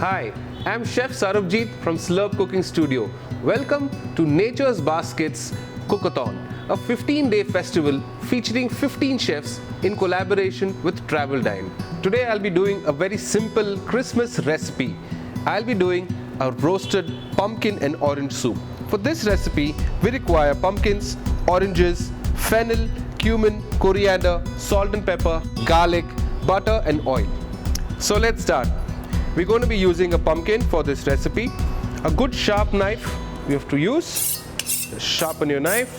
Hi, I'm Chef Sarabjeet from Slurp Cooking Studio. Welcome to Nature's Baskets Cook-A-Thon, a 15-day festival featuring 15 chefs in collaboration with TravelDine. Today I'll be doing a very simple Christmas recipe. I'll be doing a roasted pumpkin and orange soup. For this recipe, we require pumpkins, oranges, fennel, cumin, coriander, salt and pepper, garlic, butter and oil. So let's start. We're going to be using a pumpkin for this recipe. A good sharp knife you have to use. Just sharpen your knife.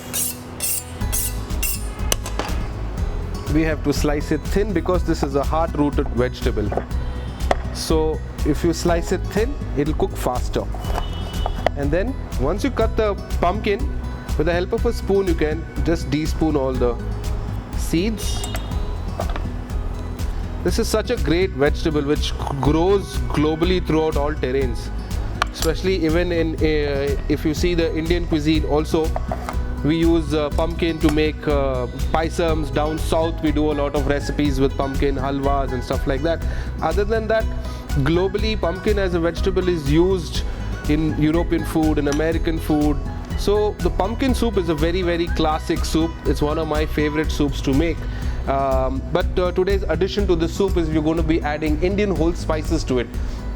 We have to slice it thin because this is a hard-rooted vegetable. So if you slice it thin, it'll cook faster. And then once you cut the pumpkin, with the help of a spoon, you can just despoon all the seeds. This is such a great vegetable which grows globally throughout all terrains. Especially even in, if you see the Indian cuisine also, we use pumpkin to make paisams. Down south we do a lot of recipes with pumpkin, halwas and stuff like that. Other than that, globally pumpkin as a vegetable is used in European food and American food. So the pumpkin soup is a very classic soup. It's one of my favorite soups to make. But today's addition to the soup is we're going to be adding Indian whole spices to it.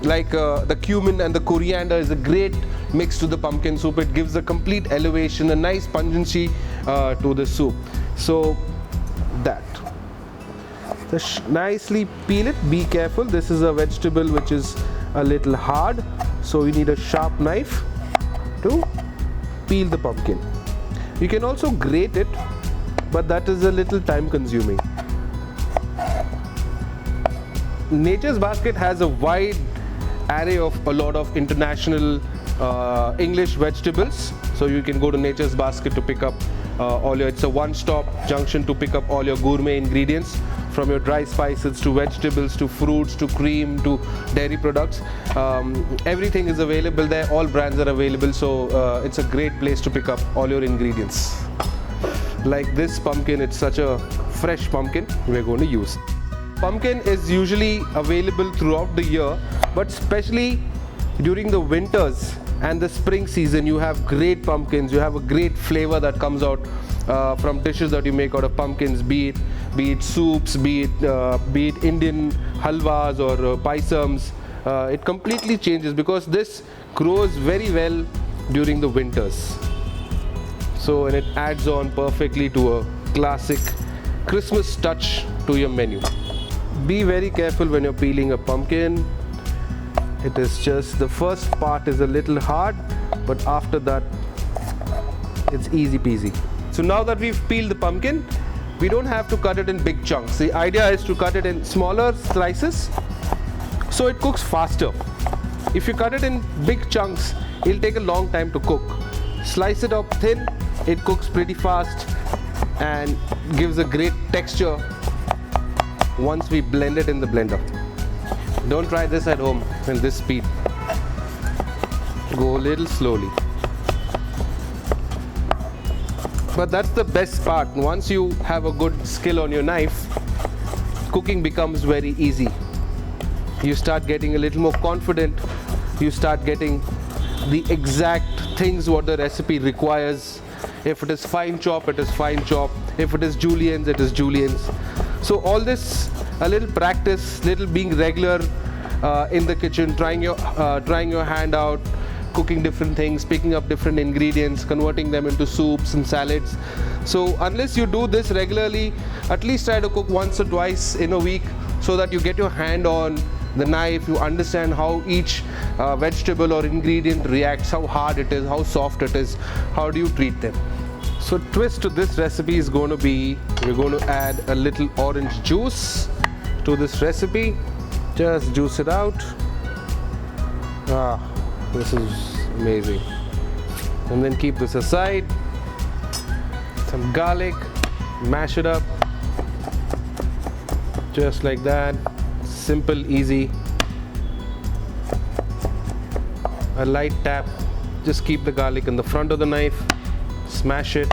Like the cumin and the coriander is a great mix to the pumpkin soup. It gives a complete elevation, a nice pungency to the soup. So that. Just nicely peel it. Be careful. This is a vegetable which is a little hard. So you need a sharp knife to peel the pumpkin. You can also grate it, but that is a little time consuming. Nature's Basket has a wide array of a lot of international English vegetables. So you can go to Nature's Basket to pick up it's a one-stop junction to pick up all your gourmet ingredients, from your dry spices to vegetables to fruits to cream to dairy products. Everything is available there, all brands are available, so it's a great place to pick up all your ingredients. Like this pumpkin, it's such a fresh pumpkin we're going to use. Pumpkin is usually available throughout the year, but especially during the winters and the spring season, you have great pumpkins. You have a great flavor that comes out from dishes that you make out of pumpkins, be it soups, be it Indian halwas or paisams. It completely changes because this grows very well during the winters. So, and it adds on perfectly to a classic Christmas touch to your menu. Be very careful when you're peeling a pumpkin. It is just, the first part is a little hard, but after that, it's easy peasy. So now that we've peeled the pumpkin, we don't have to cut it in big chunks. The idea is to cut it in smaller slices, so it cooks faster. If you cut it in big chunks, it'll take a long time to cook. Slice it up thin, it cooks pretty fast and gives a great texture once we blend it in the blender. Don't try this at home in this speed. Go a little slowly. But that's the best part. Once you have a good skill on your knife, cooking becomes very easy. You start getting a little more confident. You start getting the exact things what the recipe requires. If it is fine chop, it is fine chop. If it is juliennes, it is juliennes. So all this, a little practice, little being regular in the kitchen, trying your hand out, cooking different things, picking up different ingredients, converting them into soups and salads. So unless you do this regularly, at least try to cook once or twice in a week so that you get your hand on the knife, you understand how each vegetable or ingredient reacts, how hard it is, how soft it is, how do you treat them. So twist to this recipe is going to be, we're going to add a little orange juice to this recipe. Just juice it out. This is amazing. And then keep this aside. Some garlic, mash it up. Just like that. Simple, easy. A light tap. Just keep the garlic in the front of the knife. Smash it.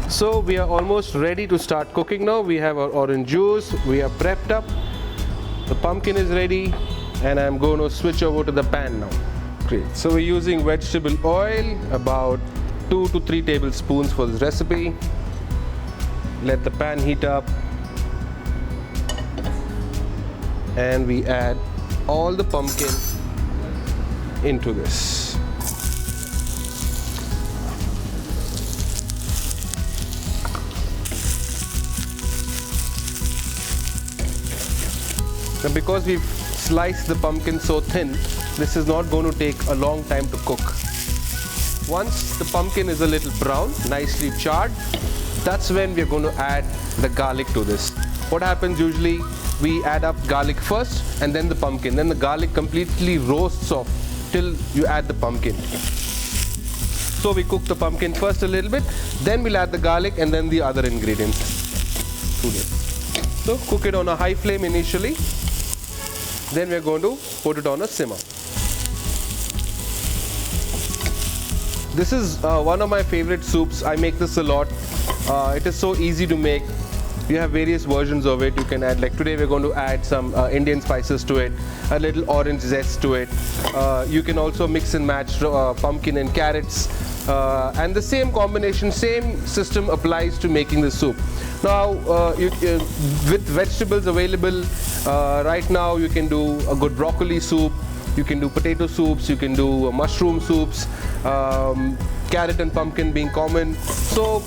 So we are almost ready to start cooking now. We have our orange juice, we are prepped up. The pumpkin is ready, And I'm going to switch over to the pan now. Great. So we're using vegetable oil, about 2 to 3 tablespoons for this recipe. Let the pan heat up. And we add all the pumpkin into this. Now because we've sliced the pumpkin so thin, this is not going to take a long time to cook. Once the pumpkin is a little brown, nicely charred, that's when we're going to add the garlic to this. What happens usually, we add up garlic first and then the pumpkin. Then the garlic completely roasts off till you add the pumpkin. So we cook the pumpkin first a little bit, then we'll add the garlic and then the other ingredients to this. So cook it on a high flame initially. Then we're going to put it on a simmer. This is one of my favorite soups. I make this a lot. It is so easy to make. You have various versions of it. You can add, like today we're going to add some Indian spices to it, a little orange zest to it. You can also mix and match pumpkin and carrots. And the same combination, same system applies to making the soup. Now, with vegetables available right now, you can do a good broccoli soup, you can do potato soups, you can do mushroom soups, carrot and pumpkin being common. So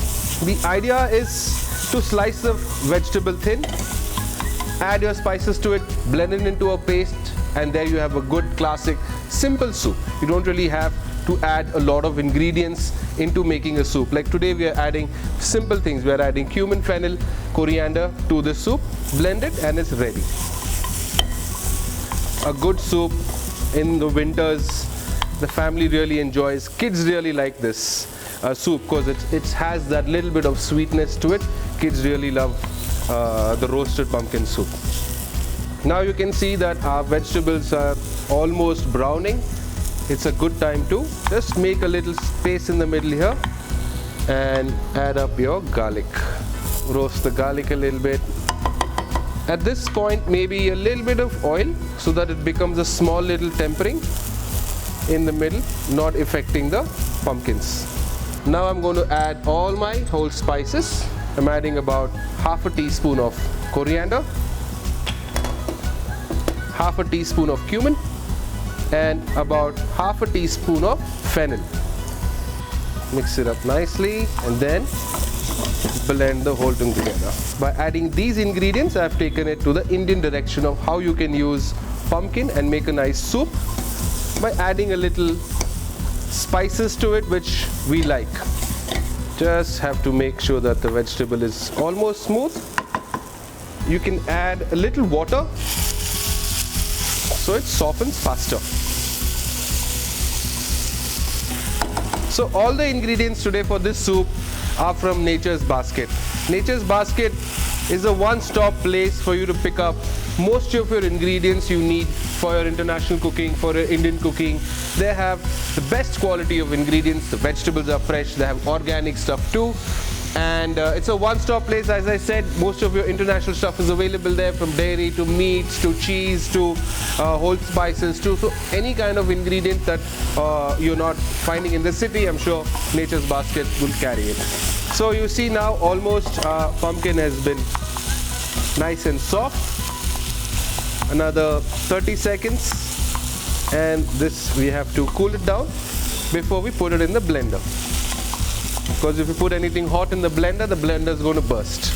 the idea is to slice the vegetable thin, add your spices to it, blend it into a paste, and there you have a good classic simple soup. You don't really have to add a lot of ingredients into making a soup. Like today we are adding simple things. We are adding cumin, fennel, coriander to the soup, blend it and it's ready. A good soup in the winters, the family really enjoys. Kids really like this soup because it has that little bit of sweetness to it. Kids really love the roasted pumpkin soup. Now you can see that our vegetables are almost browning. It's a good time to just make a little space in the middle here and add up your garlic. Roast the garlic a little bit. At this point, maybe a little bit of oil so that it becomes a small little tempering in the middle, not affecting the pumpkins. Now I'm going to add all my whole spices. I'm adding about half a teaspoon of coriander, half a teaspoon of cumin, and about half a teaspoon of fennel. Mix it up nicely and then blend the whole thing together. By adding these ingredients, I've taken it to the Indian direction of how you can use pumpkin and make a nice soup by adding a little spices to it which we like. Just have to make sure that the vegetable is almost smooth. You can add a little water so it softens faster. So all the ingredients today for this soup are from Nature's Basket. Nature's Basket is a one-stop place for you to pick up most of your ingredients you need for your international cooking, for your Indian cooking. They have the best quality of ingredients. The vegetables are fresh. They have organic stuff too. And it's a one-stop place. As I said, most of your international stuff is available there, from dairy to meats to cheese to whole spices to so any kind of ingredient that you're not finding in the city, I'm sure Nature's Basket will carry it. So you see now almost pumpkin has been nice and soft. Another 30 seconds and this we have to cool it down before we put it in the blender. Because if you put anything hot in the blender is going to burst.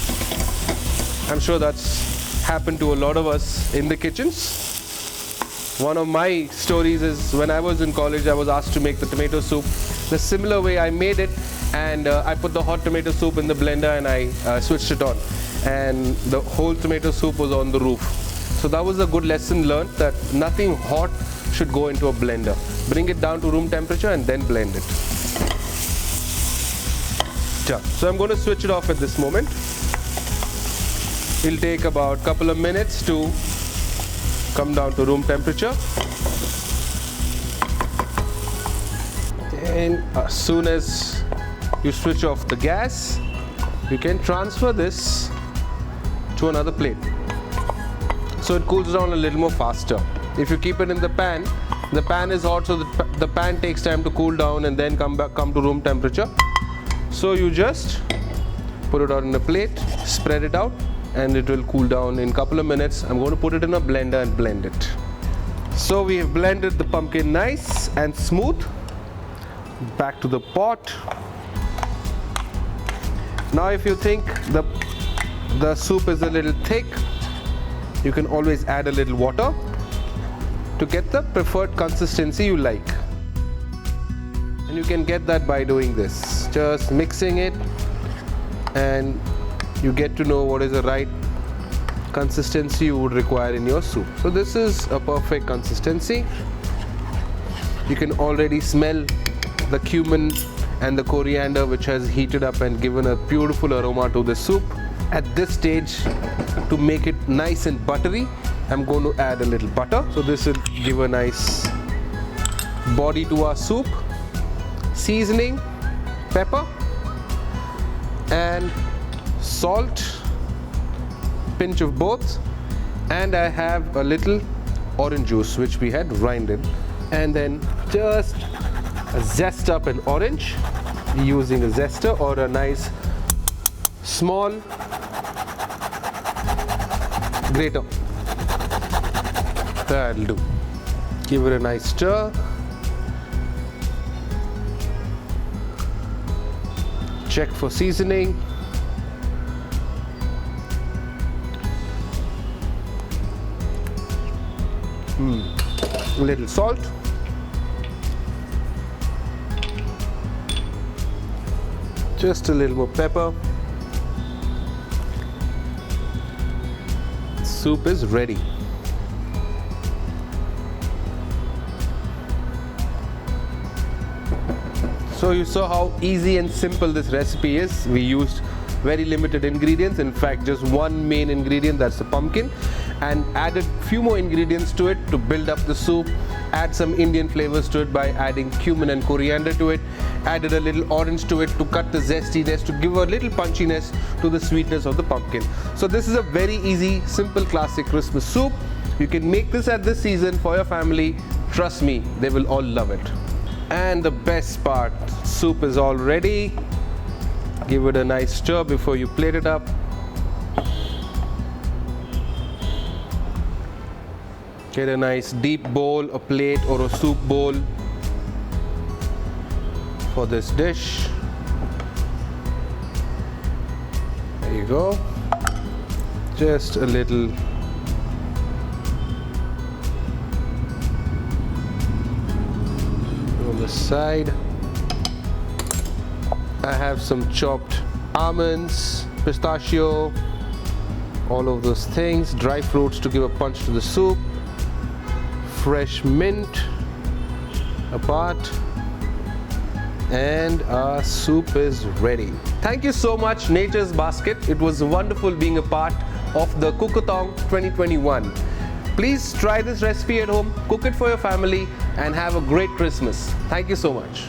I'm sure that's happened to a lot of us in the kitchens. One of my stories is when I was in college, I was asked to make the tomato soup. The similar way I made it, and I put the hot tomato soup in the blender and I switched it on. And the whole tomato soup was on the roof. So that was a good lesson learned, that nothing hot should go into a blender. Bring it down to room temperature and then blend it. So I'm going to switch it off at this moment. It'll take about a couple of minutes to come down to room temperature. And as soon as you switch off the gas, you can transfer this to another plate, so it cools down a little more faster. If you keep it in the pan is hot, so the pan takes time to cool down and then come to room temperature. So you just put it out in a plate, spread it out, and it will cool down in a couple of minutes. I'm going to put it in a blender and blend it. So we have blended the pumpkin nice and smooth. Back to the pot. Now if you think the soup is a little thick, you can always add a little water to get the preferred consistency you like. And you can get that by doing this. Just mixing it, and you get to know what is the right consistency you would require in your soup. So this is a perfect consistency. You can already smell the cumin and the coriander, which has heated up and given a beautiful aroma to the soup. At this stage, to make it nice and buttery, I'm going to add a little butter. So this will give a nice body to our soup. Seasoning, pepper and salt, pinch of both, and I have a little orange juice which we had grinded, and then just zest up an orange using a zester or a nice small grater. That'll do. Give it a nice stir. Check for seasoning. A little salt. Just a little more pepper. Soup is ready. So you saw how easy and simple this recipe is. We used very limited ingredients, in fact just one main ingredient, that's the pumpkin, and added few more ingredients to it to build up the soup, add some Indian flavors to it by adding cumin and coriander to it, added a little orange to it to cut the zestiness, to give a little punchiness to the sweetness of the pumpkin. So this is a very easy, simple, classic Christmas soup. You can make this at this season for your family. Trust me, they will all love it. And the best part, soup is all ready. Give it a nice stir before you plate it up. Get a nice deep bowl, a plate or a soup bowl for this dish. There you go. Just a little on the side. I have some chopped almonds, pistachio, all of those things, dry fruits to give a punch to the soup, fresh mint apart, and our soup is ready. Thank you so much, Nature's Basket. It was wonderful being a part of the Cook-A-Thon 2021. Please try this recipe at home, cook it for your family, and have a great Christmas. Thank you so much.